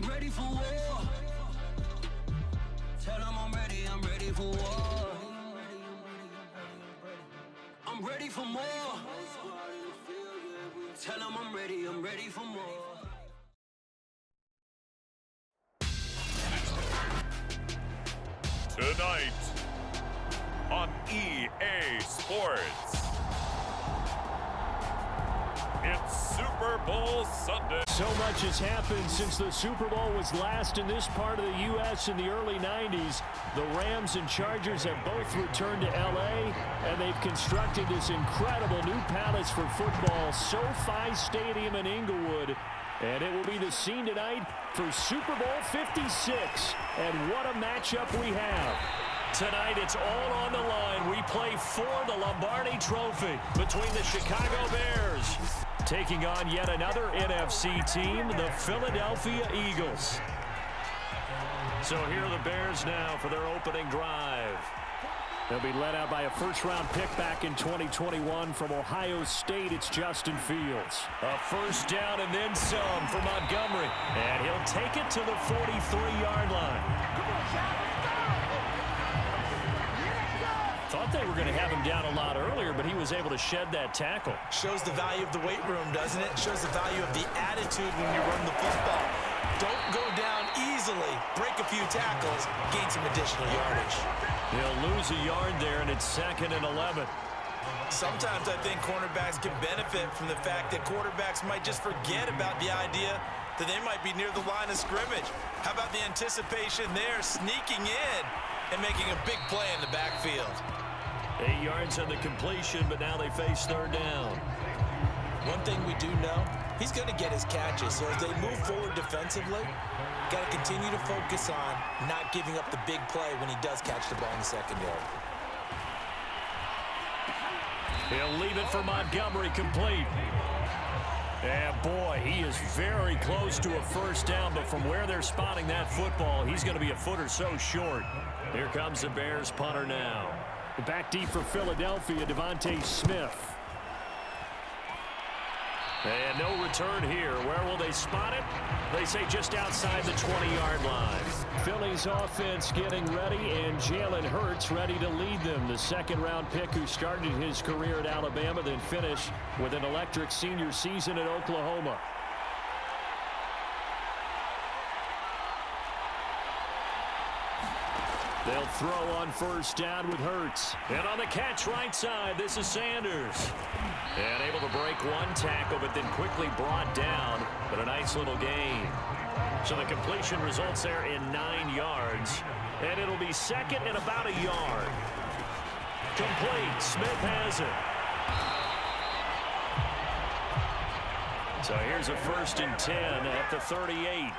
I'm ready for war. Tell them I'm ready for war. I'm ready for more. Tell them I'm ready for more. Tonight on EA Sports, it's Super Bowl Sunday. So much has happened since the Super Bowl was last in this part of the U.S. in the early 90s. The Rams and Chargers have both returned to L.A., and they've constructed this incredible new palace for football, SoFi Stadium in Inglewood. And it will be the scene tonight for Super Bowl 56. And what a matchup we have. Tonight, it's all on the line. We play for the Lombardi Trophy between the Chicago Bears taking on yet another NFC team, the Philadelphia Eagles. So here are the Bears now for their opening drive. They'll be led out by a first-round pick back in 2021 from Ohio State. It's Justin Fields. A first down and then some for Montgomery. And he'll take it to the 43-yard line. Thought they were going to have him down a lot earlier, but he was able to shed that tackle. Shows the value of the weight room, doesn't it? Shows the value of the attitude when you run the football. Don't go down easily. Break a few tackles. Gain some additional yardage. He'll lose a yard there, and it's 2nd and 11. Sometimes I think cornerbacks can benefit from the fact that quarterbacks might just forget about the idea that they might be near the line of scrimmage. How about the anticipation there, sneaking in and making a big play in the backfield? 8 yards on the completion, but now they face third down. One thing we do know, he's going to get his catches. So as they move forward defensively, got to continue to focus on not giving up the big play when he does catch the ball in the secondary. He'll leave it for Montgomery, complete. And boy, he is very close to a first down, but from where they're spotting that football, he's going to be a foot or so short. Here comes the Bears punter now. Back deep for Philadelphia, Devontae Smith. And no return here. Where will they spot it? They say just outside the 20-yard line. Philly's offense getting ready, and Jalen Hurts ready to lead them. The second-round pick who started his career at Alabama, then finished with an electric senior season at Oklahoma. They'll throw on first down with Hurts. And on the catch right side, this is Sanders. And able to break one tackle, but then quickly brought down. But a nice little gain. So the completion results there in 9 yards. And it'll be 2nd and about a yard. Complete. Smith has it. So here's a 1st and 10 at the 38.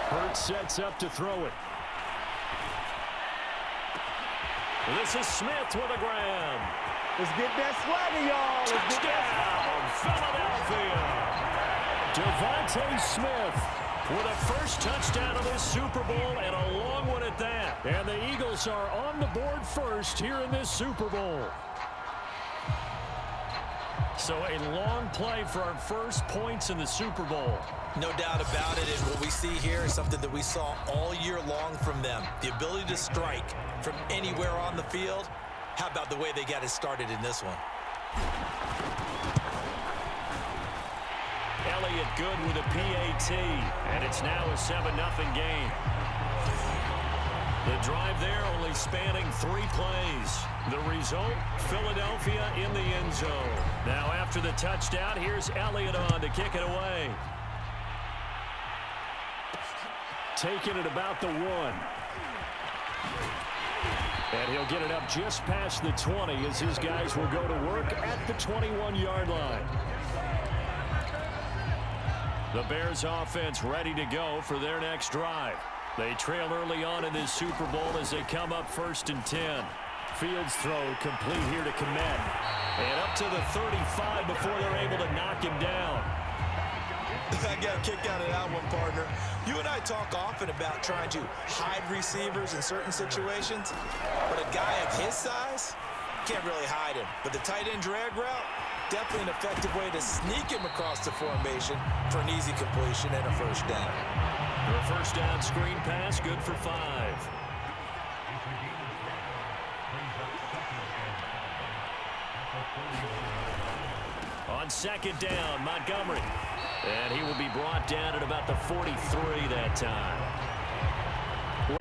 Hurts sets up to throw it. This is Smith with a grab. Let's get that swagger, y'all. Touchdown, Philadelphia. Devontae Smith with a first touchdown of this Super Bowl, and a long one at that. And the Eagles are on the board first here in this Super Bowl. So a long play for our first points in the Super Bowl. No doubt about it, and what we see here is something that we saw all year long from them. The ability to strike from anywhere on the field. How about the way they got it started in this one? Elliott good with a PAT, and it's now a 7-0 game. The drive there only spanning 3 plays. The result, Philadelphia in the end zone. Now after the touchdown, here's Elliott on to kick it away. Taking it about the 1. And he'll get it up just past the 20 as his guys will go to work at the 21-yard line. The Bears offense ready to go for their next drive. They trail early on in this Super Bowl as they come up 1st and 10. Fields throw complete here to Komet. And up to the 35 before they're able to knock him down. I got a kick out of that one, partner. You and I talk often about trying to hide receivers in certain situations, but a guy of his size can't really hide him. But the tight end drag route, Definitely an effective way to sneak him across the formation for an easy completion and a first down. A first down screen pass, good for 5. On second down, Montgomery. And he will be brought down at about the 43 that time.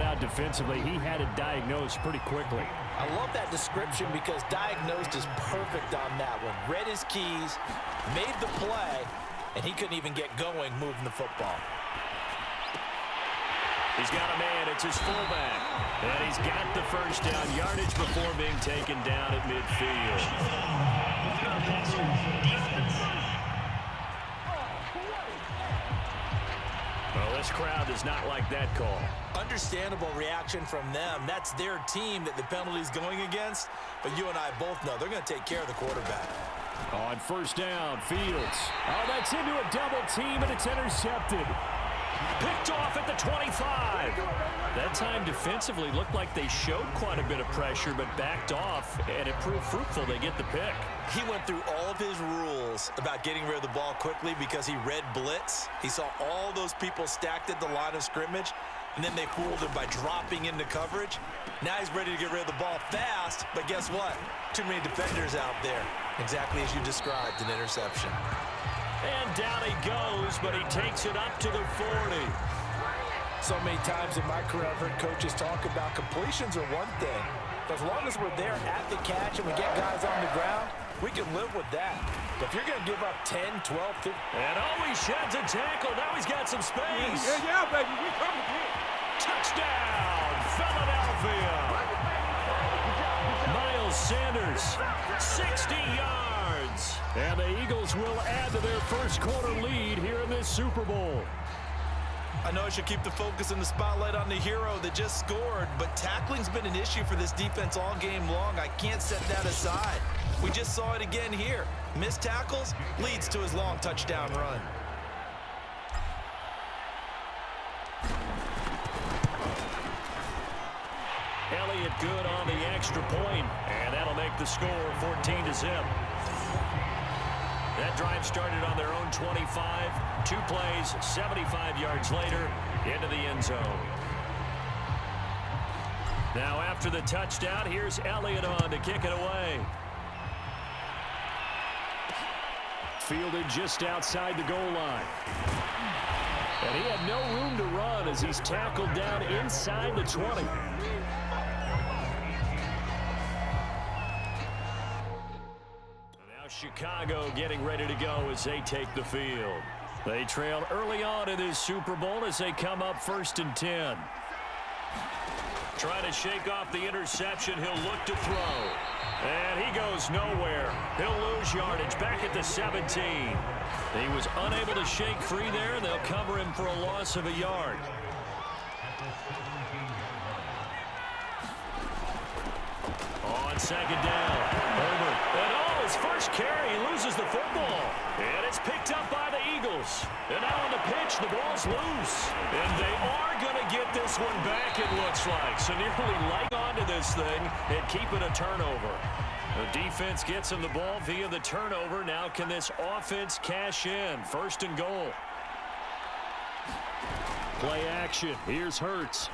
Out defensively, he had it diagnosed pretty quickly. I love that description because diagnosed is perfect on that one. Read his keys, made the play, and he couldn't even get going moving the football. He's got a man. It's his fullback. And he's got the first down yardage before being taken down at midfield. Well, this crowd does not like that call. Understandable reaction from them. That's their team that the penalty's going against. But you and I both know they're going to take care of the quarterback. On first down, Fields. Oh, that's into a double team, and it's intercepted. Picked off at the 25. That time defensively looked like they showed quite a bit of pressure, but backed off, and it proved fruitful. They get the pick. He went through all of his rules about getting rid of the ball quickly because he read blitz. He saw all those people stacked at the line of scrimmage, and then they fooled him by dropping into coverage. Now he's ready to get rid of the ball fast, but guess what? Too many defenders out there. Exactly as you described, an interception. And down he goes, but he takes it up to the 40. So many times in my career, I've heard coaches talk about completions are one thing. But as long as we're there at the catch and we get guys on the ground, we can live with that. But if you're going to give up 10, 12, 15... And he sheds a tackle. Now he's got some space. Yeah, baby. We coming in. Touchdown, Philadelphia. Miles Sanders, 60 yards. And the Eagles will add to their first quarter lead here in this Super Bowl. I know I should keep the focus and the spotlight on the hero that just scored, but tackling's been an issue for this defense all game long. I can't set that aside. We just saw it again here. Missed tackles leads to his long touchdown run. Elliott good on the extra point, and that'll make the score 14-0. That drive started on their own 25. 2 plays, 75 yards later, into the end zone. Now after the touchdown, here's Elliott on to kick it away. Fielded just outside the goal line. And he had no room to run as he's tackled down inside the 20. Chicago getting ready to go as they take the field. They trail early on in this Super Bowl as they come up 1st and 10. Trying to shake off the interception. He'll look to throw. And he goes nowhere. He'll lose yardage back at the 17. He was unable to shake free there, and they'll cover him for a loss of a yard. On second down, Herbert. And his first carry, he loses the football. And it's picked up by the Eagles. And now on the pitch, the ball's loose. And they are going to get this one back, it looks like. So nearly leg onto this thing and keep it a turnover. The defense gets him the ball via the turnover. Now can this offense cash in? 1st and goal. Play action. Here's Hurts.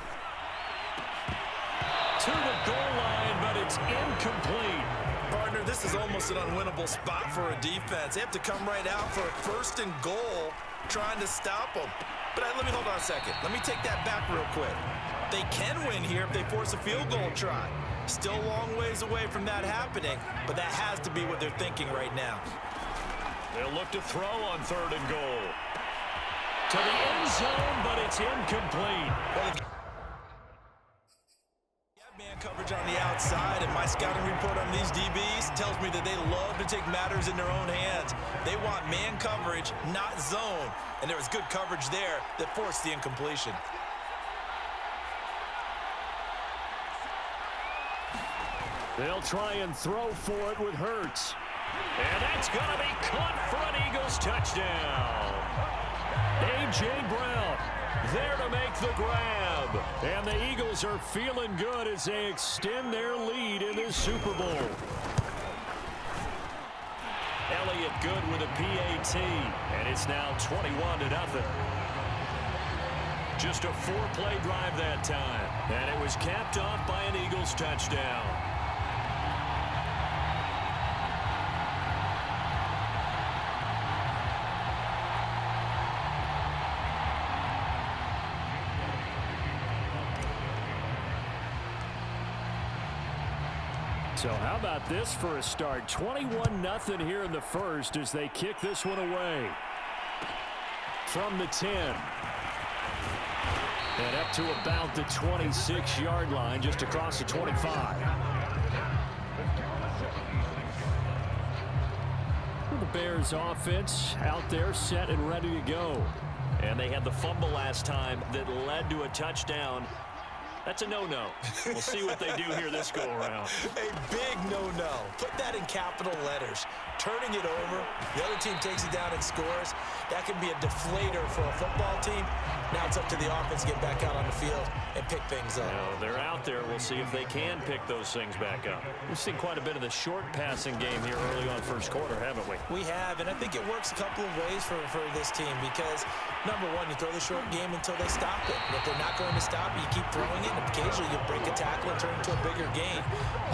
To the goal line, but it's incomplete. Partner, this is almost an unwinnable spot for a defense. They have to come right out for a 1st and goal, trying to stop them. But let me hold on a second. Let me take that back real quick. They can win here if they force a field goal try. Still a long ways away from that happening, but that has to be what they're thinking right now. They'll look to throw on 3rd and goal. To the end zone, but it's incomplete. Well, man coverage on the outside, and my scouting report on these DBs tells me that they love to take matters in their own hands. They want man coverage, not zone, and there was good coverage there that forced the incompletion. They'll try and throw for it with Hurts. And that's going to be caught for an Eagles touchdown. A.J. Brown there to make the grab. And the Eagles are feeling good as they extend their lead in this Super Bowl. Elliott good with a PAT, and it's now 21-0. Just a 4-play drive that time, and it was capped off by an Eagles touchdown. So how about this for a start? 21-0 here in the first as they kick this one away. From the 10. And up to about the 26-yard line, just across the 25. The Bears offense out there set and ready to go. And they had the fumble last time that led to a touchdown. That's a no-no. We'll see what they do here this go-around. A big no-no. Put that in capital letters. Turning it over, the other team takes it down and scores. That can be a deflator for a football team. Now it's up to the offense to get back out on the field and pick things up. They're out there. We'll see if they can pick those things back up. We've seen quite a bit of the short passing game here early on first quarter, haven't we? We have, and I think it works a couple of ways for this team because, number one, you throw the short game until they stop it. And if they're not going to stop it, you keep throwing it, and occasionally you break a tackle and turn it into a bigger gain.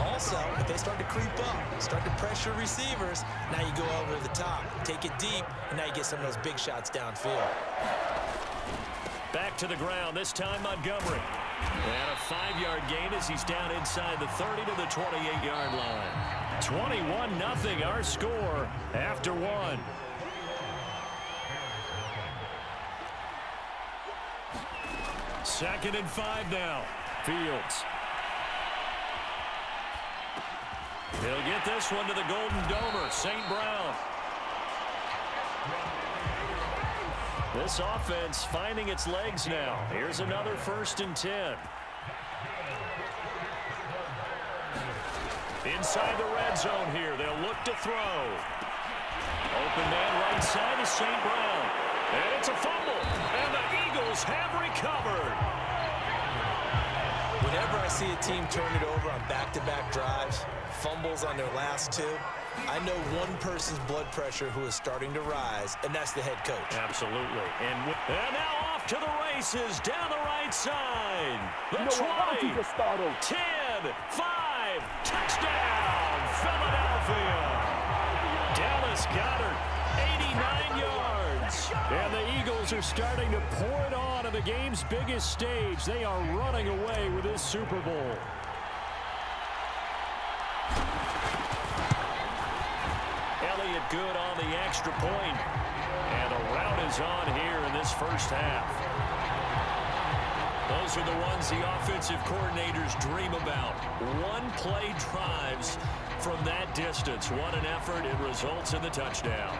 Also, if they start to creep up, start to pressure receivers, now you go over the top, take it deep, and now you get some of those big shots downfield. Back to the ground, this time Montgomery. And a 5-yard gain as he's down inside the 30 to the 28-yard line. 21-0 our score after one. Second and 5 now. Fields. He'll get this one to the Golden Domer, St. Brown. This offense finding its legs now. Here's another 1st and 10. Inside the red zone here. They'll look to throw. Open man right side is St. Brown. And it's a fumble. And the Eagles have recovered. Whenever I see a team turn it over on back-to-back drives, fumbles on their last two, I know one person's blood pressure who is starting to rise, and that's the head coach. Absolutely. And now off to the races down the right side. The 20, 10, 5, touchdown, Philadelphia. Dallas Goedert, 89 yards. And the Eagles are starting to pour it on the game's biggest stage. They are running away with this Super Bowl. Elliott good on the extra point. And the rout is on here in this first half. Those are the ones the offensive coordinators dream about. One-play drives from that distance. What an effort. It results in the touchdown.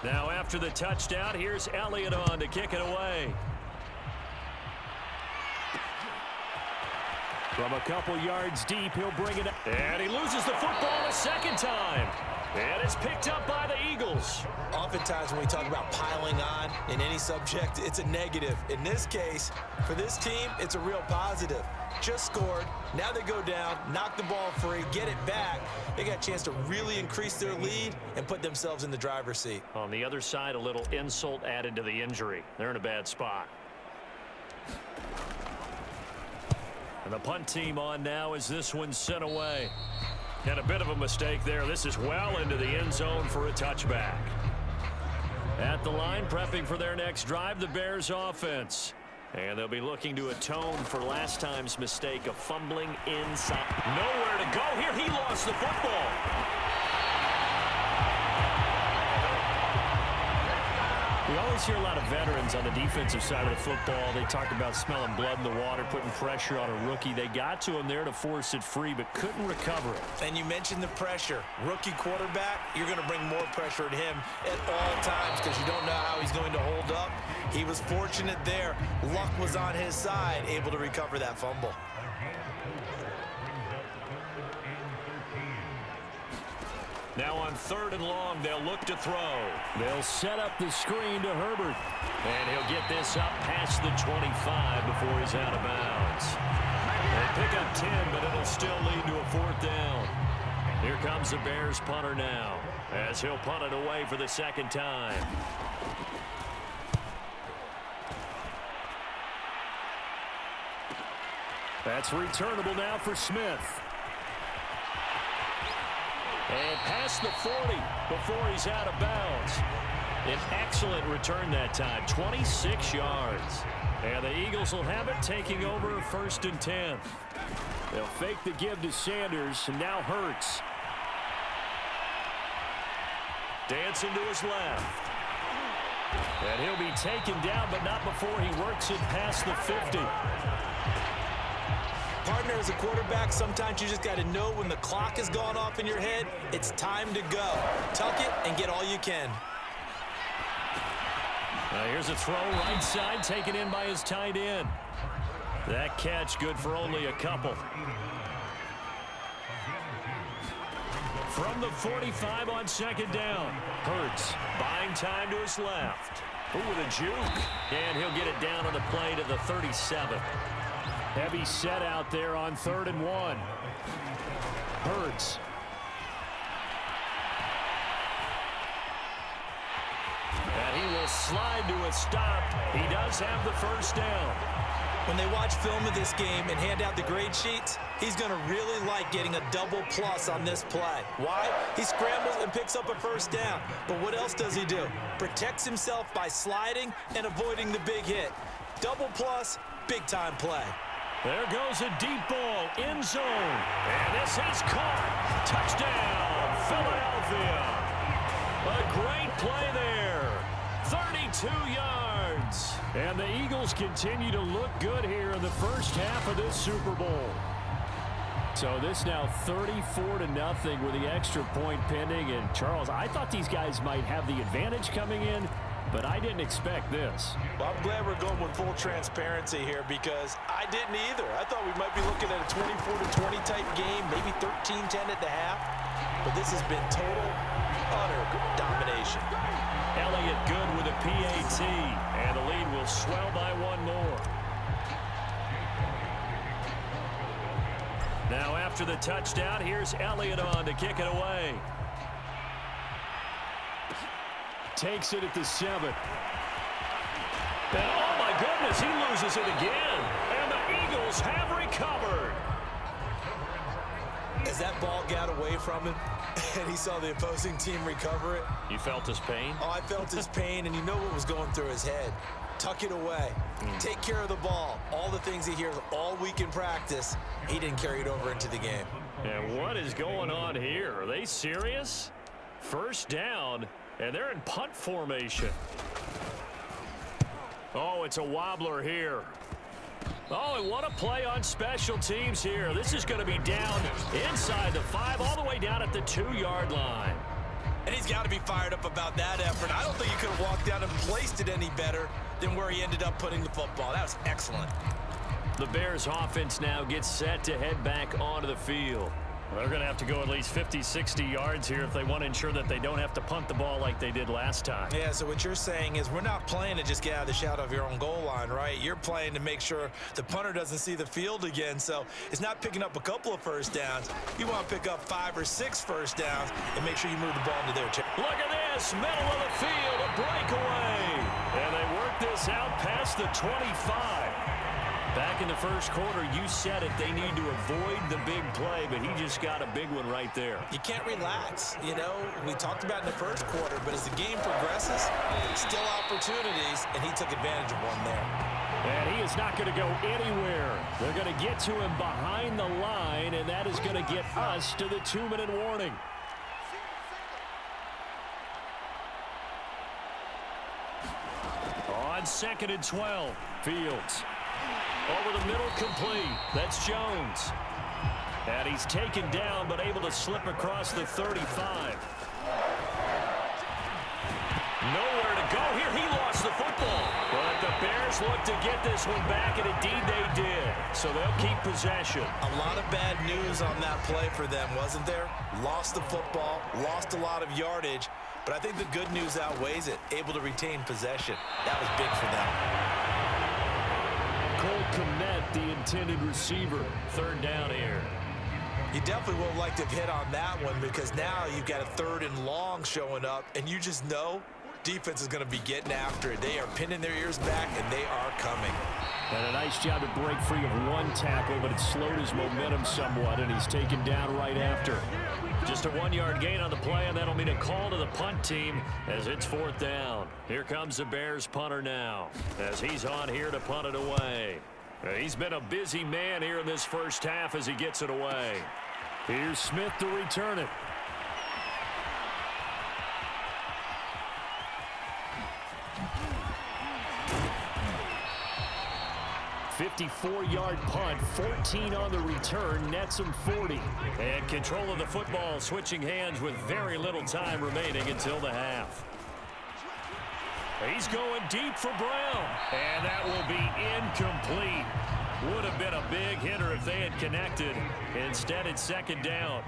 Now after the touchdown, here's Elliott on to kick it away. From a couple yards deep, he'll bring it up. And he loses the football a second time. And it's picked up by the Eagles. Oftentimes when we talk about piling on in any subject, it's a negative. In this case, for this team, it's a real positive. Just scored. Now they go down, knock the ball free, get it back. They got a chance to really increase their lead and put themselves in the driver's seat. On the other side, a little insult added to the injury. They're in a bad spot. And the punt team on now as this one's sent away. And a bit of a mistake there. This is well into the end zone for a touchback. At the line, prepping for their next drive, the Bears offense. And they'll be looking to atone for last time's mistake of fumbling inside. Nowhere to go here. He lost the football. We always hear a lot of veterans on the defensive side of the football. They talk about smelling blood in the water, putting pressure on a rookie. They got to him there to force it free, but couldn't recover it. And you mentioned the pressure. Rookie quarterback, you're going to bring more pressure at him at all times because you don't know how he's going to hold up. He was fortunate there. Luck was on his side, able to recover that fumble. Now on 3rd and long, they'll look to throw. They'll set up the screen to Herbert. And he'll get this up past the 25 before he's out of bounds. And pick up 10, but it'll still lead to a 4th down. Here comes the Bears punter now, as he'll punt it away for the 2nd time. That's returnable now for Smith. And past the 40 before he's out of bounds. An excellent return that time, 26 yards. And the Eagles will have it, taking over 1st and 10. They'll fake the give to Sanders, and now Hurts. Dancing to his left. And he'll be taken down, but not before he works it past the 50. Partner, as a quarterback, sometimes you just got to know when the clock has gone off in your head, it's time to go. Tuck it and get all you can. Now here's a throw right side, taken in by his tight end. That catch good for only a couple. From the 45 on 2nd down. Hurts buying time to his left. Ooh, with a juke. And he'll get it down on the play to the 37. Heavy set out there on 3rd and 1. Hurts. And he will slide to a stop. He does have the 1st down. When they watch film of this game and hand out the grade sheets, he's going to really like getting a double plus on this play. Why? He scrambles and picks up a 1st down. But what else does he do? Protects himself by sliding and avoiding the big hit. Double plus, big-time play. There goes a deep ball, end zone. And this is caught. Touchdown, Philadelphia. A great play there. 32 yards. And the Eagles continue to look good here in the first half of this Super Bowl. So this now 34-0 with the extra point pending. And Charles, I thought these guys might have the advantage coming in, but I didn't expect this. Well, I'm glad we're going with full transparency here because I didn't either. I thought we might be looking at a 24-20 type game, maybe 13-10 at the half. But this has been total, utter domination. Elliott good with a PAT, and the lead will swell by 1 more. Now after the touchdown, here's Elliott on to kick it away. Takes it at the 7. And oh my goodness, he loses it again. And the Eagles have recovered. As that ball got away from him and he saw the opposing team recover it. You felt his pain? Oh, I felt his pain, and you know what was going through his head. Tuck it away. Take care of the ball. All the things he hears all week in practice, he didn't carry it over into the game. And what is going on here? Are they serious? 1st down, and they're in punt formation. Oh, it's a wobbler here. Oh, and what a play on special teams here. This is going to be down inside the 5, all the way down at the 2-yard line. And he's got to be fired up about that effort. I don't think he could have walked down and placed it any better than where he ended up putting the football. That was excellent. The Bears offense now gets set to head back onto the field. They're going to have to go at least 50, 60 yards here if they want to ensure that they don't have to punt the ball like they did last time. Yeah, so what you're saying is we're not playing to just get out of the shadow of your own goal line, right? You're playing to make sure the punter doesn't see the field again. So it's not picking up a couple of 1st downs. You want to pick up 5 or 6 1st downs and make sure you move the ball into their territory. Look at this, middle of the field, a breakaway. And they work this out past the 25. Back in the 1st quarter, you said it, they need to avoid the big play, but he just got a big one right there. You can't relax. You know, we talked about in the 1st quarter, but as the game progresses, still opportunities, and he took advantage of one there. And he is not going to go anywhere. They're going to get to him behind the line, and that is going to get us to the 2-minute warning. On 2nd and 12, Fields. Over the middle, complete. That's Jones. And he's taken down, but able to slip across the 35. Nowhere to go here. He lost the football. But the Bears look to get this one back, and indeed they did. So they'll keep possession. A lot of bad news on that play for them, wasn't there? Lost the football, lost a lot of yardage. But I think the good news outweighs it. Able to retain possession. That was big for them. Cole Kmet the intended receiver. Third down here. You definitely would have liked to have hit on that one because now you've got a 3rd and long showing up, and you just know defense is going to be getting after it. They are pinning their ears back, and they are coming. And a nice job to break free of one tackle, but it slowed his momentum somewhat, and he's taken down right after. Just a 1-yard gain on the play, and that'll mean a call to the punt team as it's 4th down. Here comes the Bears punter now as he's on here to punt it away. He's been a busy man here in this first half as he gets it away. Here's Smith to return it. 54-yard punt, 14 on the return, nets him 40. And control of the football, switching hands with very little time remaining until the half. He's going deep for Brown, and that will be incomplete. Would have been a big hitter if they had connected. Instead, it's 2nd down.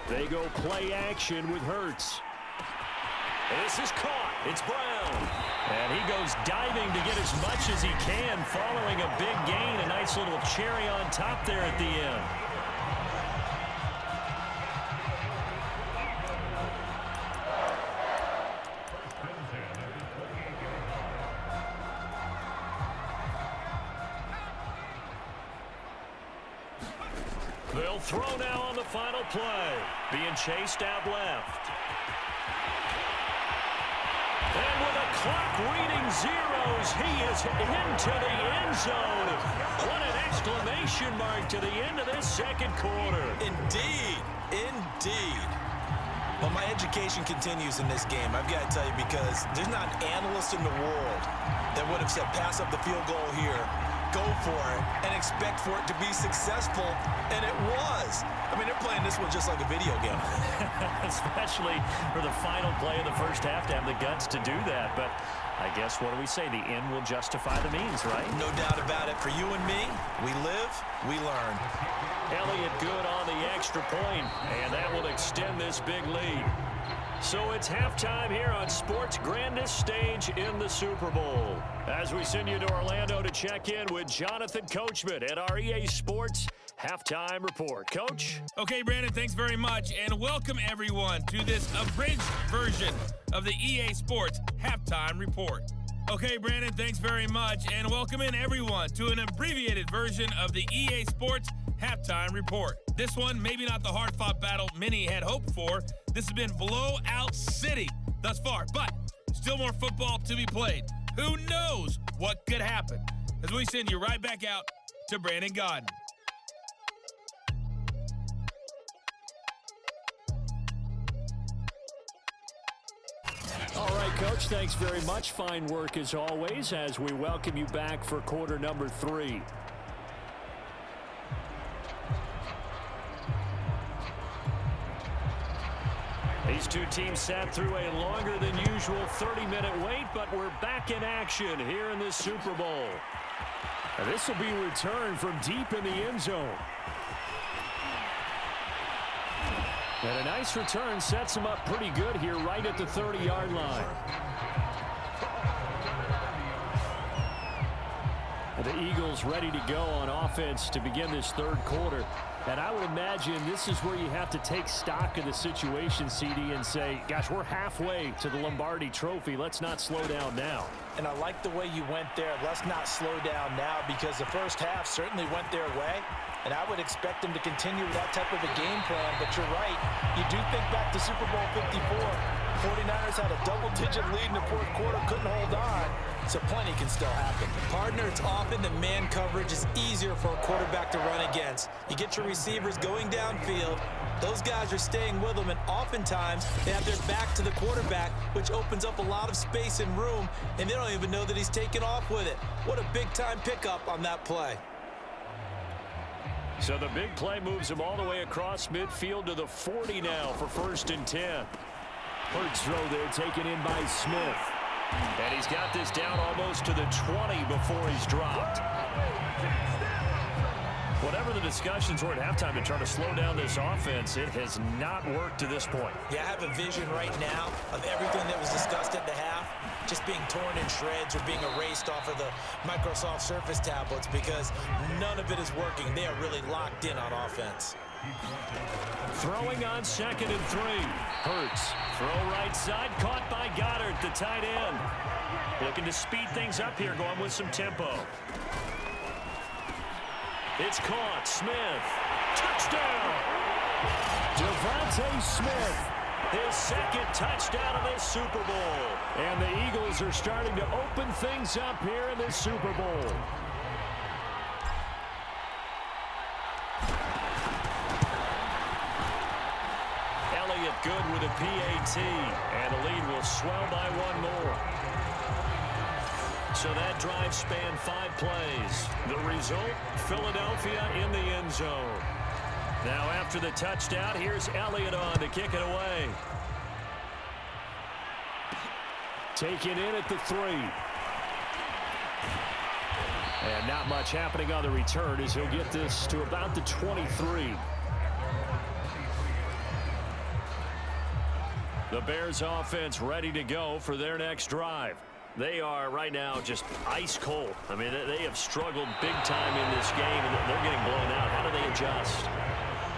They go play action with Hurts. This is caught. It's Brown. And he goes diving to get as much as he can, following a big gain. A nice little cherry on top there at the end. They'll throw now on the final play. Being chased out left. And with a clock reading zeros, he is into the end zone. What an exclamation mark to the end of this 2nd quarter. Indeed. Indeed. Well, my education continues in this game. I've got to tell you, because there's not an analyst in the world that would have said pass up the field goal here, go for it, and expect for it to be successful, and it was. I mean, they're playing this one just like a video game. Especially for the final play of the first half to have the guts to do that. But I guess, what do we say? The end will justify the means, right? No doubt about it. For you and me, we live, we learn. Elliott good on the extra point, and that will extend this big lead. So it's halftime here on sports' grandest stage in the Super Bowl. As we send you to Orlando to check in with Jonathan Coachman at our EA Sports Halftime Report. Coach? Okay, Brandon, thanks very much, and welcome everyone to this abridged version of the EA Sports Halftime Report. Okay, Brandon, thanks very much, and welcome in everyone to an abbreviated version of the EA Sports Halftime Report. This one, maybe not the hard-fought battle many had hoped for. This has been blowout city thus far, but still more football to be played. Who knows what could happen? As we send you right back out to Brandon Godden. All right, Coach, thanks very much. Fine work as always as we welcome you back for quarter number 3. These two teams sat through a longer than usual 30-minute wait, but we're back in action here in this Super Bowl. And this will be returned from deep in the end zone. And a nice return sets him up pretty good here right at the 30-yard line. And the Eagles ready to go on offense to begin this 3rd quarter. And I would imagine this is where you have to take stock of the situation, CD, and say, gosh, we're halfway to the Lombardi Trophy. Let's not slow down now. And I like the way you went there. Let's not slow down now, because the first half certainly went their way. And I would expect them to continue that type of a game plan. But you're right. You do think back to Super Bowl 54. 49ers had a double-digit lead in the 4th quarter, couldn't hold on. So plenty can still happen. Partner, it's often the man coverage is easier for a quarterback to run against. You get your receivers going downfield. Those guys are staying with them, and oftentimes they have their back to the quarterback, which opens up a lot of space and room, and they don't even know that he's taken off with it. What a big-time pickup on that play. So the big play moves him all the way across midfield to the 40 now for 1st and 10. Hurts throw there taken in by Smith. And he's got this down almost to the 20 before he's dropped. Whatever the discussions were at halftime to try to slow down this offense, it has not worked to this point. Yeah, I have a vision right now of everything that was discussed at the half. just being torn in shreds or being erased off of the Microsoft Surface tablets because none of it is working. They are really locked in on offense. Throwing on 2nd and 3. Hurts. Throw right side. Caught by Goddard, the tight end. Looking to speed things up here, going with some tempo. It's caught. Smith. Touchdown! Devontae Smith. His 2nd touchdown of this Super Bowl. And the Eagles are starting to open things up here in this Super Bowl. Elliott good with a PAT. And the lead will swell by 1 more. So that drive spanned 5 plays. The result, Philadelphia in the end zone. Now after the touchdown, here's Elliott on to kick it away. Taken in at the 3. And not much happening on the return as he'll get this to about the 23. The Bears offense ready to go for their next drive. They are right now just ice cold. I mean, they have struggled big time in this game, and they're getting blown out. How do they adjust?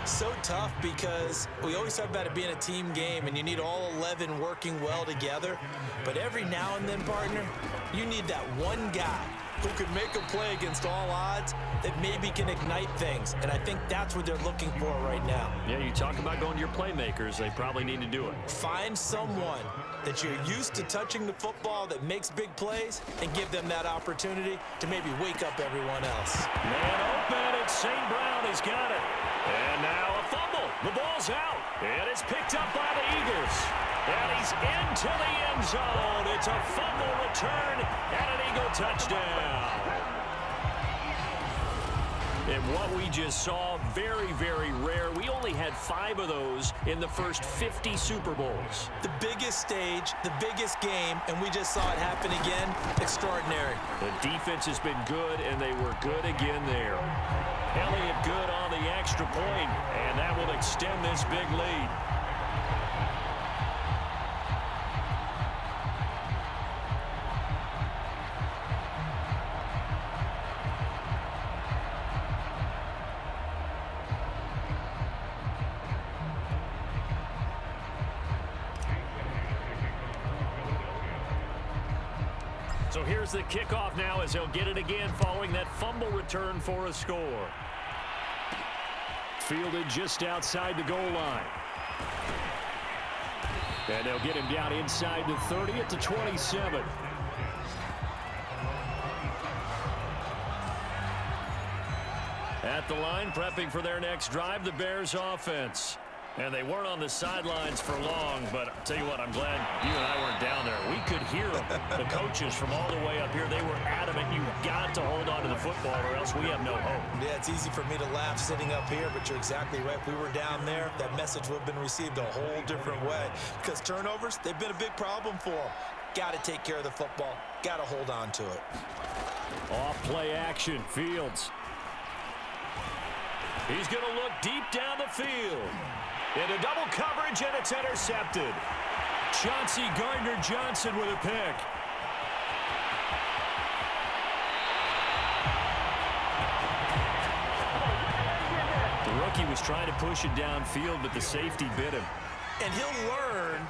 So tough because we always talk about it being a team game, and you need all 11 working well together. But every now and then, partner, you need that one guy who can make a play against all odds that maybe can ignite things. And I think that's what they're looking for right now. Yeah, you talk about going to your playmakers. They probably need to do it. Find someone that you're used to touching the football that makes big plays and give them that opportunity to maybe wake up everyone else. Man open, it's St. Brown. He's got it. And now a fumble. The ball's out. And it's picked up by the Eagles. And he's into the end zone. It's a fumble return and an Eagle touchdown. And what we just saw, very, very rare. We only had 5 of those in the first 50 Super Bowls. The biggest stage, the biggest game, and we just saw it happen again. Extraordinary. The defense has been good, and they were good again there. Elliott good on the extra point, and that will extend this big lead. So here's the kickoff now as he'll get it again following that fumble return for a score. Fielded just outside the goal line. And they'll get him down inside the 30 at the 27. At the line, prepping for their next drive, the Bears offense. And they weren't on the sidelines for long, but I'll tell you what, I'm glad you and I weren't down there. We could hear them, the coaches from all the way up here. They were adamant, you've got to hold on to the football or else we have no hope. Yeah, it's easy for me to laugh sitting up here, but you're exactly right. If we were down there, that message would have been received a whole different way. Because turnovers, they've been a big problem for them. Got to take care of the football. Got to hold on to it. Off play action, Fields. He's going to look deep down the field. Into double coverage, and it's intercepted. Chauncey Gardner-Johnson with a pick. The rookie was trying to push it downfield, but the safety bit him. And he'll learn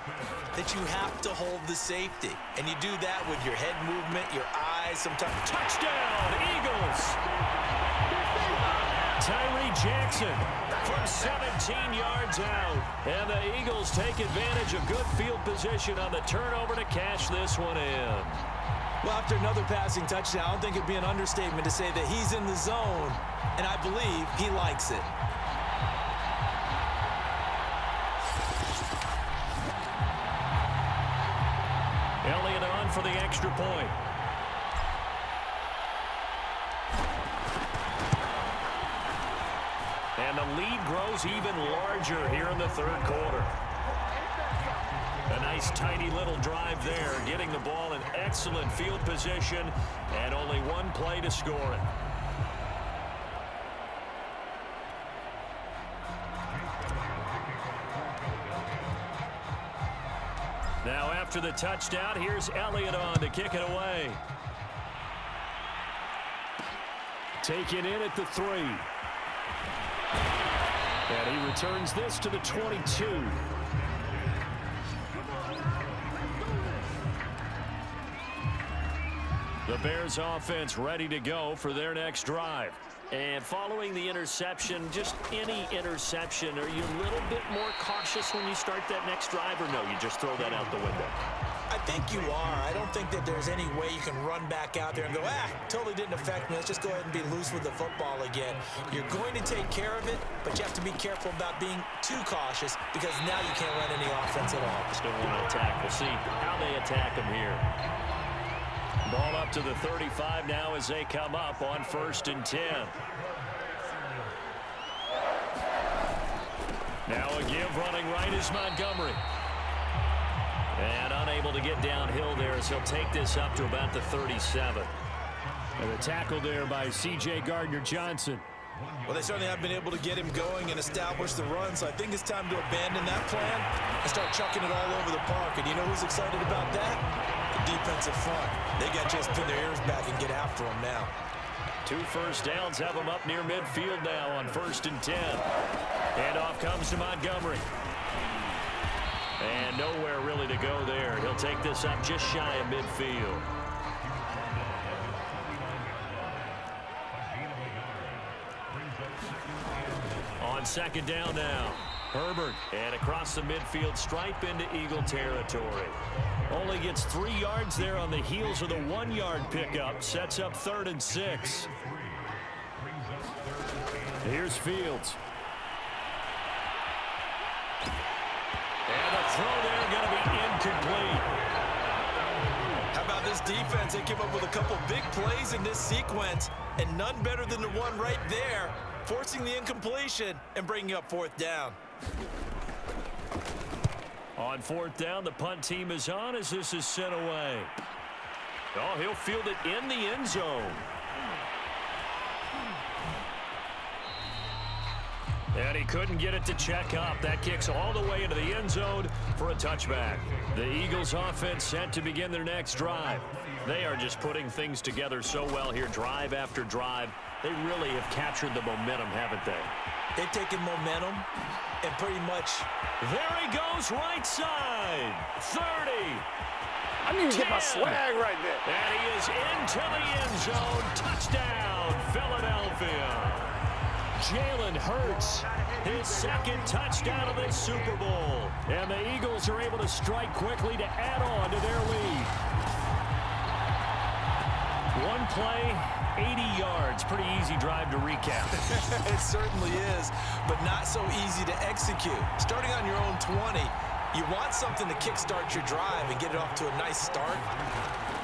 that you have to hold the safety. And you do that with your head movement, your eyes, sometimes. Touchdown, Eagles! Tyree Jackson from 17 yards out. And the Eagles take advantage of good field position on the turnover to cash this one in. Well, after another passing touchdown, I don't think it'd be an understatement to say that he's in the zone, and I believe he likes it. Elliott on for the extra point. And the lead grows even larger here in the third quarter. A nice tiny little drive there, getting the ball in excellent field position, and only one play to score it. Now after the touchdown. Here's Elliott on to kick it away. Taken in at the 3. And he returns this to the 22. The Bears offense ready to go for their next drive. And following the interception, just any interception, are you a little bit more cautious when you start that next drive, or no, you just throw that out the window? I think you are. I don't think that there's any way you can run back out there and go, totally didn't affect me. Let's just go ahead and be loose with the football again. You're going to take care of it, but you have to be careful about being too cautious because now you can't run any offense at all. Still want to attack. We'll see how they attack him here. Ball up to the 35 now as they come up on 1st and 10. Now a give running right is Montgomery. And unable to get downhill there as he'll take this up to about the 37. And the tackle there by C.J. Gardner-Johnson. Well, they certainly have been able to get him going and establish the run, so I think it's time to abandon that plan and start chucking it all over the park. And you know who's excited about that? The defensive front. They got to just pin their ears back and get after him now. 2 first downs have them up near midfield now on 1st and 10. Handoff comes to Montgomery. And nowhere really to go there. He'll take this up just shy of midfield. On 2nd down now. Herbert, and across the midfield stripe into Eagle territory. Only gets 3 yards there on the heels of the 1-yard pickup. Sets up 3rd and 6. Here's Fields. And the throw there going to be incomplete. How about this defense? They came up with a couple big plays in this sequence, and none better than the one right there, forcing the incompletion and bringing up 4th down. On 4th down, the punt team is on as this is sent away. Oh, he'll field it in the end zone. And he couldn't get it to check up. That kicks all the way into the end zone for a touchback. The Eagles offense set to begin their next drive. They are just putting things together so well here, drive after drive. They really have captured the momentum, haven't they? They've taken momentum and pretty much... There he goes, right side. 30. I need to get my swag right there. And he is into the end zone. Touchdown, Philadelphia. Jalen Hurts, his 2nd touchdown of this Super Bowl. And the Eagles are able to strike quickly to add on to their lead. 1 play, 80 yards. Pretty easy drive to recap. It certainly is, but not so easy to execute. Starting on your own 20, you want something to kickstart your drive and get it off to a nice start.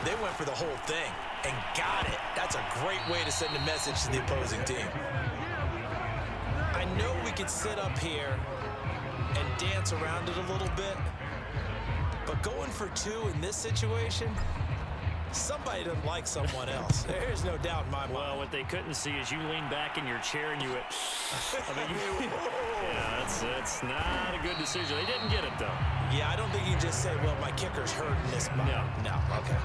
They went for the whole thing and got it. That's a great way to send a message to the opposing team. I know we could sit up here and dance around it a little bit, but going for 2 in this situation, somebody doesn't like someone else. There's no doubt in my mind. Well, what they couldn't see is you lean back in your chair and you went, I mean, yeah, that's not a good decision. They didn't get it, though. Yeah, I don't think you can just say, well, my kicker's hurt in this spot. No, okay.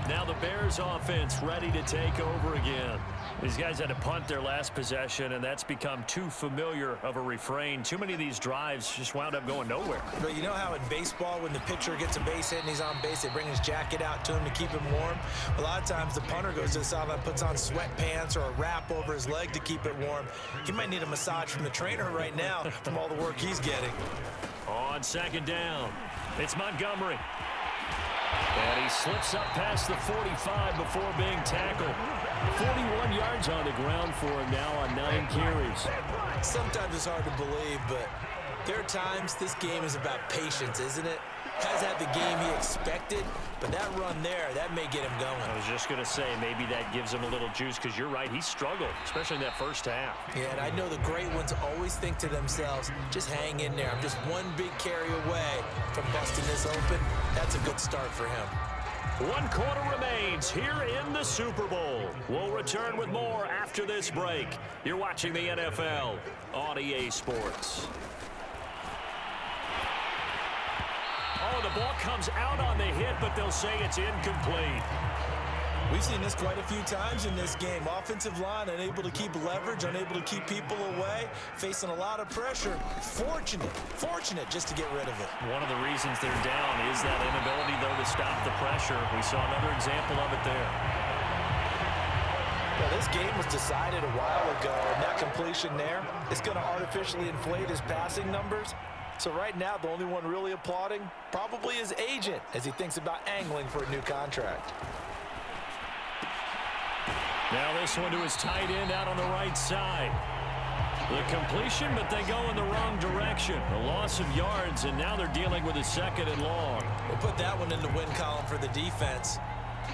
Now the Bears offense ready to take over again. These guys had to punt their last possession, and that's become too familiar of a refrain. Too many of these drives just wound up going nowhere. But you know how in baseball, when the pitcher gets a base hit and he's on base, they bring his jacket out to him to keep him warm? A lot of times the punter goes to the sideline, puts on sweatpants or a wrap over his leg to keep it warm. He might need a massage from the trainer right now from all the work he's getting. On 2nd down, it's Montgomery. And he slips up past the 45 before being tackled. 41 yards on the ground for him now on 9 carries. Sometimes it's hard to believe, but there are times this game is about patience, isn't it? Has had the game he expected, but that run there, that may get him going. I was just going to say, maybe that gives him a little juice, because you're right, he struggled, especially in that first half. Yeah, and I know the great ones always think to themselves, just hang in there. I'm just one big carry away from busting this open. That's a good start for him. 1 quarter remains here in the Super Bowl. We'll return with more after this break. You're watching the NFL on EA Sports. and the ball comes out on the hit, but they'll say it's incomplete. We've seen this quite a few times in this game. Offensive line unable to keep leverage, unable to keep people away, facing a lot of pressure. Fortunate just to get rid of it. One of the reasons they're down is that inability, though, to stop the pressure. We saw another example of it there. Well, this game was decided a while ago, and that completion there is going to artificially inflate his passing numbers. So right now, the only one really applauding probably his agent as he thinks about angling for a new contract. Now this one to his tight end out on the right side. The completion, but they go in the wrong direction. A loss of yards, and now they're dealing with a 2nd and long. We'll put that one in the win column for the defense.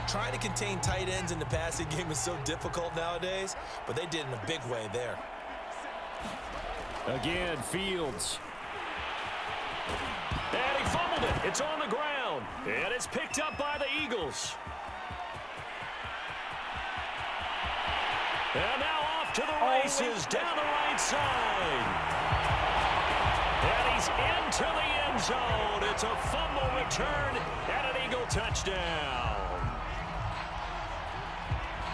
Trying to contain tight ends in the passing game is so difficult nowadays, but they did in a big way there. Again, Fields. And he fumbled it. It's on the ground. And it's picked up by the Eagles. And now off to the races down the right side. And he's into the end zone. It's a fumble return and an Eagle touchdown.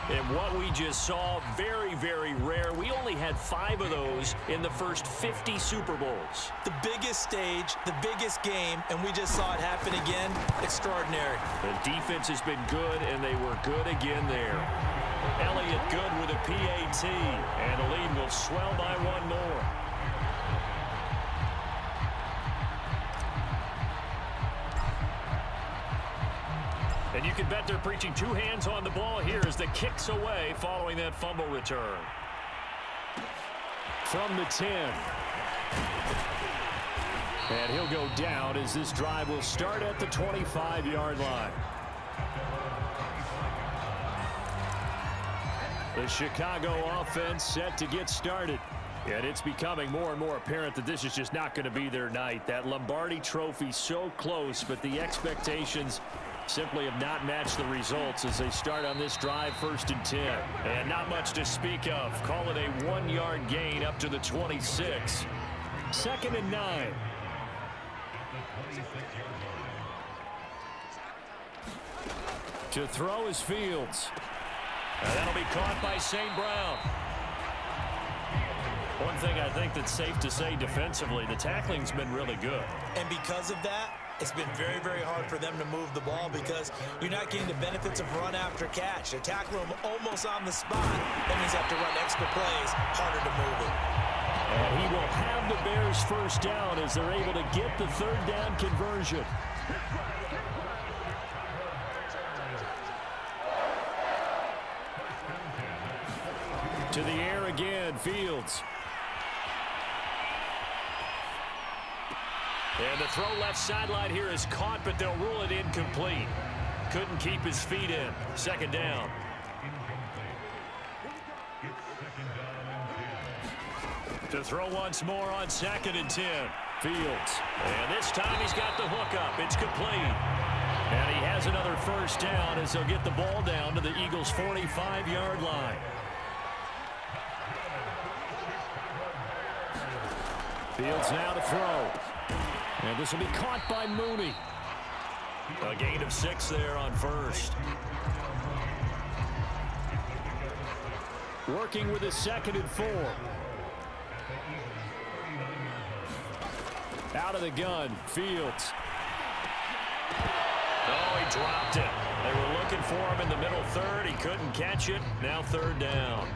And what we just saw, very, very rare. We only had 5 of those in the first 50 Super Bowls. The biggest stage, the biggest game, and we just saw it happen again. Extraordinary. The defense has been good, and they were good again there. Elliott good with a PAT, and the lead will swell by 1 more. And you can bet they're preaching 2 hands on the ball here as the kick's away following that fumble return. From the 10. And he'll go down as this drive will start at the 25-yard line. The Chicago offense set to get started. And it's becoming more and more apparent that this is just not going to be their night. That Lombardi trophy so close, but the expectations simply have not matched the results as they start on this drive 1st and 10. And not much to speak of. Call it a 1-yard gain up to the 26. 2nd and 9. To throw is Fields. And that'll be caught by St. Brown. One thing I think that's safe to say defensively, the tackling's been really good. And because of that, it's been very, very hard for them to move the ball because you're not getting the benefits of run after catch. They tackle them almost on the spot. That means they have to run extra plays, harder to move it. And he will have the Bears first down as they're able to get the 3rd down conversion. To the air again, Fields. And the throw left sideline here is caught, but they'll rule it incomplete. Couldn't keep his feet in. 2nd down. To throw once more on 2nd and 10. Fields. And this time he's got the hook up. It's complete. And he has another first down as they'll get the ball down to the Eagles' 45-yard line. Fields now to throw. And this will be caught by Mooney. A gain of 6 there on 1st. Working with his 2nd and 4. Out of the gun, Fields. Oh, he dropped it. They were looking for him in the middle 3rd. He couldn't catch it. Now 3rd down.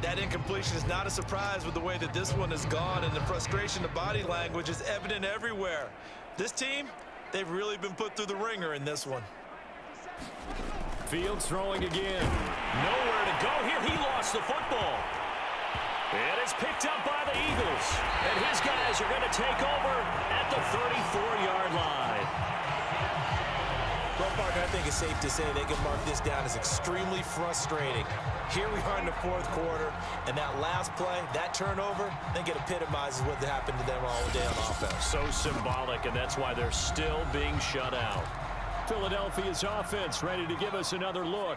That incompletion is not a surprise with the way that this one has gone, and the frustration, the body language is evident everywhere. This team, they've really been put through the ringer in this one. Fields throwing again. Nowhere to go here. He lost the football. And it's picked up by the Eagles. And his guys are going to take over at the 34-yard line. Well, Parker, I think it's safe to say they can mark this down as extremely frustrating. Here we are in the 4th quarter, and that last play, that turnover, I think it epitomizes what happened to them all day on offense. So symbolic, and that's why they're still being shut out. Philadelphia's offense ready to give us another look.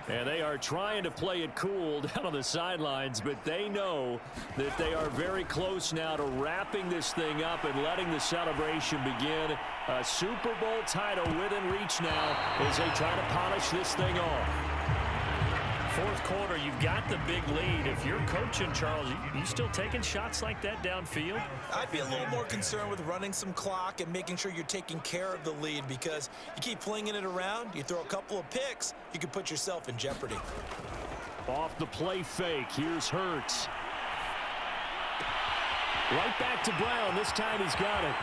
And they are trying to play it cool down on the sidelines, but they know that they are very close now to wrapping this thing up and letting the celebration begin. A Super Bowl title within reach now as they try to polish this thing off. Fourth quarter, you've got the big lead. If you're coaching, Charles, you still taking shots like that downfield? I'd be a little more concerned with running some clock and making sure you're taking care of the lead, because you keep flinging it around, you throw a couple of picks, you can put yourself in jeopardy. Off the play fake, here's Hurts. Right back to Brown. This time he's got it.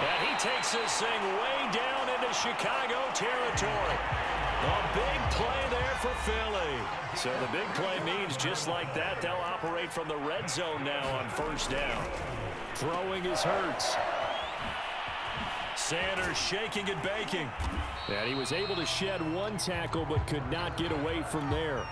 And he takes this thing way down into Chicago territory. A big play there for Philly. So the big play means just like that, they'll operate from the red zone now on first down. Throwing is Hurts. Sanders shaking and baking. And he was able to shed one tackle but could not get away from there.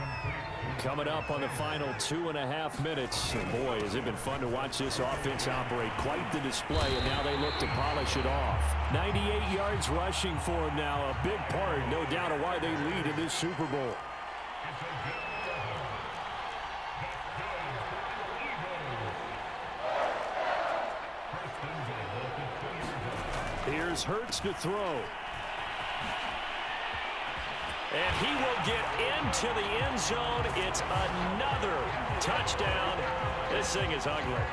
Coming up on the final 2.5 minutes. And boy, has it been fun to watch this offense operate. Quite the display, and now they look to polish it off. 98 yards rushing for him now. A big part, no doubt, of why they lead in this Super Bowl. Here's Hurts to throw. And he will get into the end zone. It's another touchdown. This thing is ugly.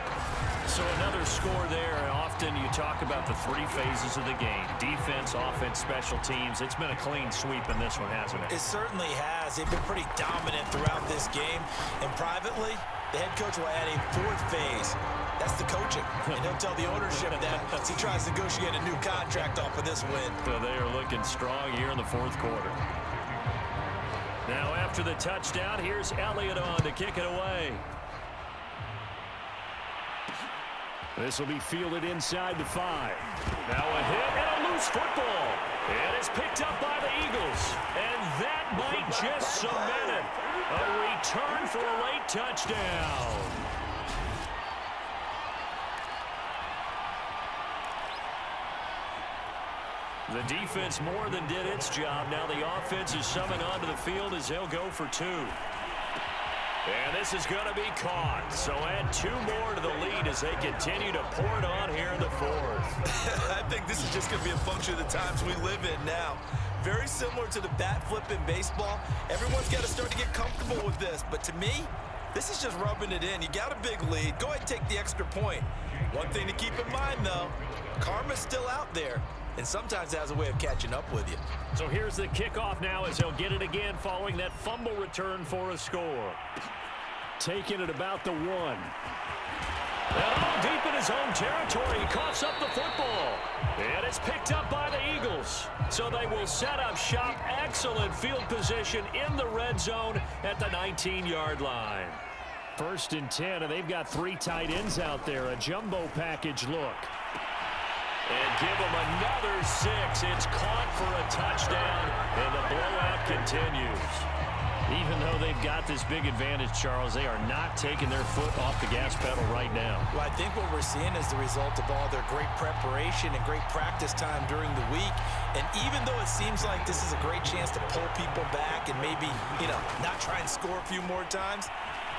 So another score there. Often you talk about the three phases of the game: defense, offense, special teams. It's been a clean sweep in this one, hasn't it? It certainly has. They've been pretty dominant throughout this game. And privately, the head coach will add a fourth phase. That's the coaching. And he'll tell the ownership that as he tries to negotiate a new contract off of this win. So they are looking strong here in the fourth quarter. Now after the touchdown, here's Elliott on to kick it away. This will be fielded inside the 5. Now a hit and a loose football. And it's picked up by the Eagles. And that might just cement it. A return for a late touchdown. The defense more than did its job. Now the offense is summoned onto the field as they'll go for 2. And this is going to be caught. So add 2 more to the lead as they continue to pour it on here in the fourth. I think this is just going to be a function of the times we live in now. Very similar to the bat flip in baseball. Everyone's got to start to get comfortable with this. But to me, this is just rubbing it in. You got a big lead. Go ahead and take the extra point. One thing to keep in mind, though, karma's still out there. And sometimes it has a way of catching up with you. So here's the kickoff now as they'll get it again following that fumble return for a score. Taking it about the 1. And all deep in his own territory, he coughs up the football. And it's picked up by the Eagles. So they will set up shop. Excellent field position in the red zone at the 19-yard line. 1st and 10, and they've got 3 tight ends out there. A jumbo package look. And give them another 6. It's caught for a touchdown, and the blowout continues. Even though they've got this big advantage, Charles, they are not taking their foot off the gas pedal right now. Well, I think what we're seeing is the result of all their great preparation and great practice time during the week. And even though it seems like this is a great chance to pull people back and maybe, not try and score a few more times,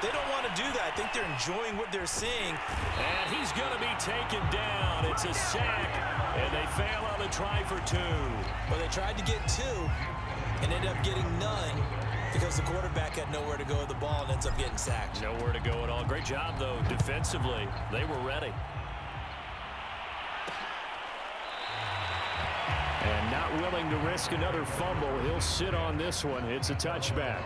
they don't want to do that. I think they're enjoying what they're seeing. And he's going to be taken down. It's a sack, and they fail on the try for 2. Well, they tried to get 2 and ended up getting none because the quarterback had nowhere to go with the ball and ends up getting sacked. Nowhere to go at all. Great job, though, defensively. They were ready. And not willing to risk another fumble. He'll sit on this one. It's a touchback.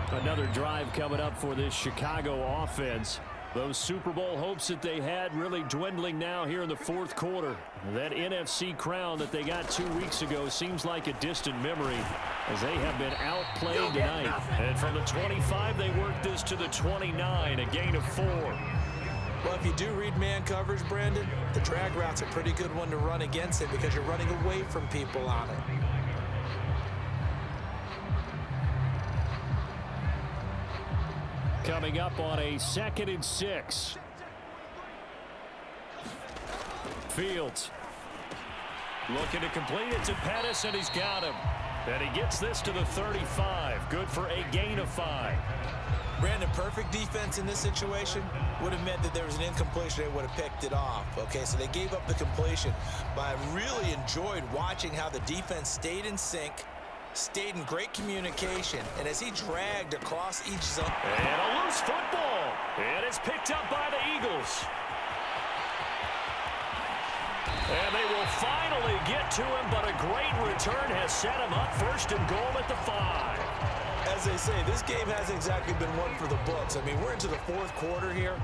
Another drive coming up for this Chicago offense. Those Super Bowl hopes that they had really dwindling now here in the fourth quarter. That NFC crown that they got 2 weeks ago seems like a distant memory as they have been outplayed tonight. And from the 25, they worked this to the 29, a gain of 4. Well, if you do read man coverage, Brandon, the drag route's a pretty good one to run against it because you're running away from people on it. Coming up on a 2nd and 6. Fields looking to complete it to Pettis, and he's got him. And he gets this to the 35. Good for a gain of 5. Brandon, perfect defense in this situation would have meant that there was an incompletion. They would have picked it off. Okay, so they gave up the completion. But I really enjoyed watching how the defense stayed in sync, stayed in great communication, and as he dragged across each zone. And a loose football. And it's picked up by the Eagles. And they will finally get to him, but a great return has set him up first and goal at the 5. As they say, this game hasn't exactly been one for the books. I mean, we're into the fourth quarter here,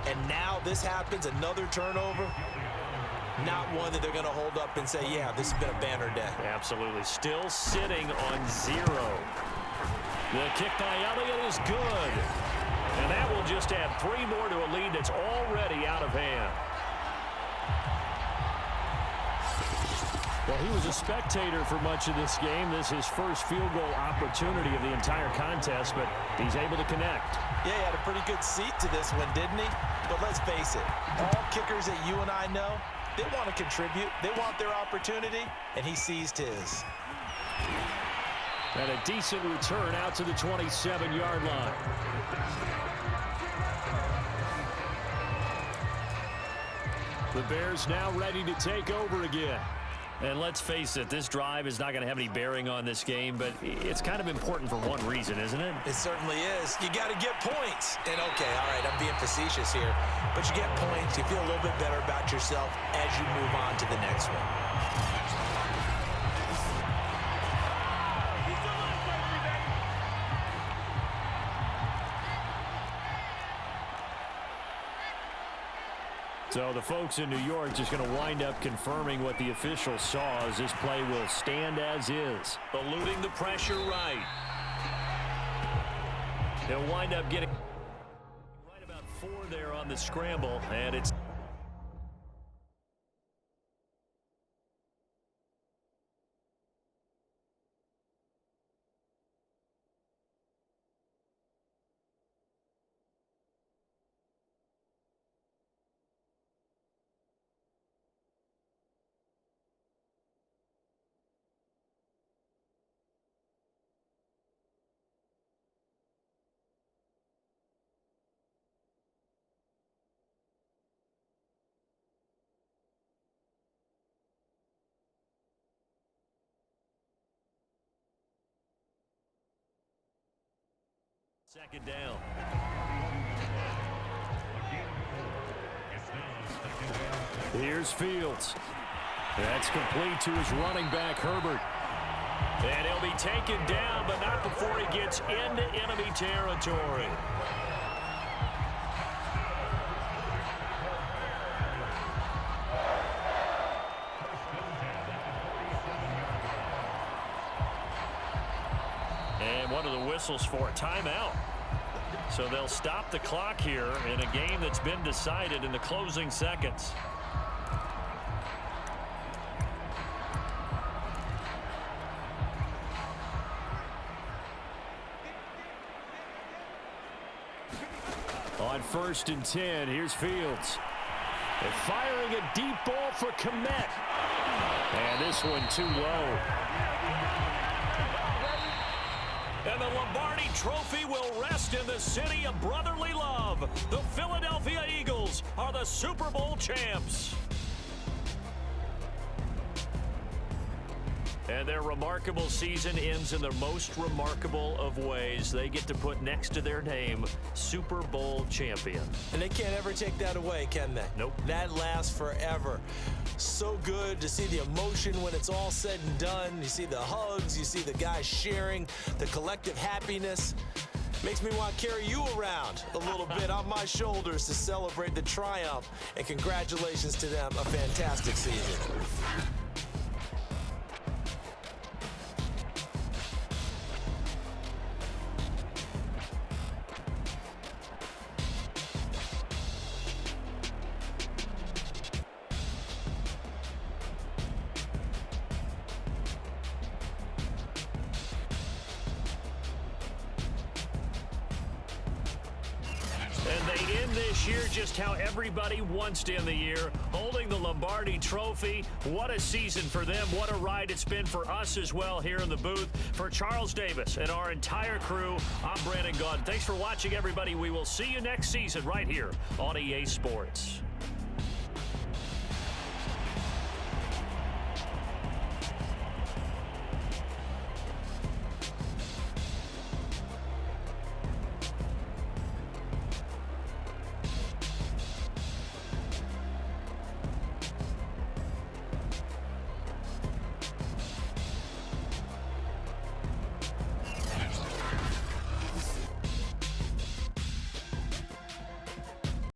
and now this happens, another turnover. Not one that they're going to hold up and say, yeah, this has been a banner day. Absolutely. Still sitting on 0. The kick by Elliott is good. And that will just add 3 more to a lead that's already out of hand. Well, he was a spectator for much of this game. This is his first field goal opportunity of the entire contest, but he's able to connect. Yeah, he had a pretty good seat to this one, didn't he? But let's face it, all kickers that you and I know, they want to contribute. They want their opportunity, and he seized his. And a decent return out to the 27-yard line. The Bears now ready to take over again. And let's face it, this drive is not going to have any bearing on this game, but it's kind of important for one reason, isn't it? It certainly is. You got to get points. And, okay, all right, I'm being facetious here, but you get points. You feel a little bit better about yourself as you move on to the next one. So the folks in New York just going to wind up confirming what the officials saw as this play will stand as is. Eluding the pressure right. He'll wind up getting right about 4 there on the scramble, and it's second down. Here's Fields. That's complete to his running back, Herbert. And he'll be taken down, but not before he gets into enemy territory. And one of the whistles for a timeout. So they'll stop the clock here in a game that's been decided in the closing seconds. On 1st and 10, here's Fields. They're firing a deep ball for Kmet. And this one too low. And the Lombardi Trophy will rest in the city of brotherly love. The Philadelphia Eagles are the Super Bowl champs. And their remarkable season ends in the most remarkable of ways. They get to put next to their name, Super Bowl champion. And they can't ever take that away, can they? Nope. That lasts forever. So good to see the emotion when it's all said and done. You see the hugs, you see the guys sharing, the collective happiness. Makes me want to carry you around a little bit on my shoulders to celebrate the triumph. And congratulations to them, a fantastic season. And they end this year just how everybody wants to end the year, holding the Lombardi Trophy. What a season for them. What a ride it's been for us as well here in the booth. For Charles Davis and our entire crew, I'm Brandon Gaudin. Thanks for watching, everybody. We will see you next season right here on EA Sports.